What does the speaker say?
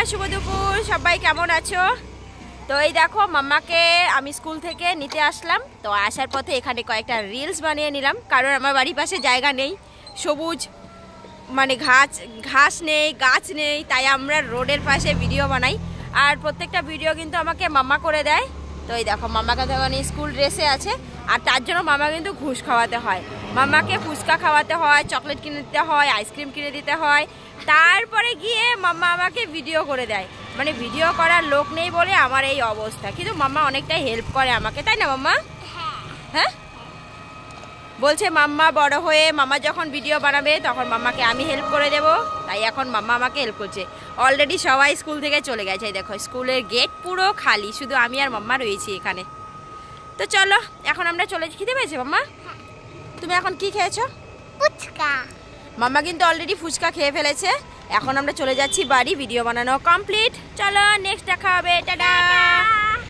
শুভ দুপুর, সবাই কেমন আছো? তো এই দেখো মাম্মাকে আমি স্কুল থেকে নিতে আসলাম। তো আসার পথে এখানে কয়েকটা রিলস বানিয়ে নিলাম, কারণ আমার বাড়ির পাশে জায়গা নেই, সবুজ মানে ঘাস নেই, গাছ নেই, তাই আমরা রোডের পাশে ভিডিও বানাই। আর প্রত্যেকটা ভিডিও কিন্তু আমাকে মাম্মা করে দেয়। তো এই দেখো মাম্মাকে তখন স্কুল ড্রেসে আছে, আর তার জন্য মামা কিন্তু ঘুষ খাওয়াতে হয়। মাম্মাকে ফুচকা খাওয়াতে হয়, চকলেট কিনে দিতে হয়, আইসক্রিম কিনে দিতে হয়, তারপরে গিয়ে মাম্মা আমাকে ভিডিও করে দেয়। মানে ভিডিও করার লোক নেই বলে আমার এই অবস্থা, কিন্তু মাম্মা অনেকটাই হেল্প করে আমাকে, তাই না মাম্মা? হ্যাঁ, বলছে মাম্মা বড় হয়ে মামা যখন ভিডিও বানাবে তখন মাম্মাকে আমি হেল্প করে দেব, তাই এখন মাম্মা আমাকে হেল্প করছে। অলরেডি সবাই স্কুল থেকে চলে গেছে, দেখো স্কুলের গেট পুরো খালি, শুধু আমি আর মাম্মা রয়েছি এখানে। তো চলো এখন আমরা চলে, খিদে পেয়েছে মাম্মা? তুমি এখন কি খেয়েছো? ফুচকা। মাম্মা কিন্তু অলরেডি ফুচকা খেয়ে ফেলেছে। এখন আমরা চলে যাচ্ছি বাড়ি, ভিডিও বানানো কমপ্লিট। চলো নেক্সট দেখা হবে, টাটা।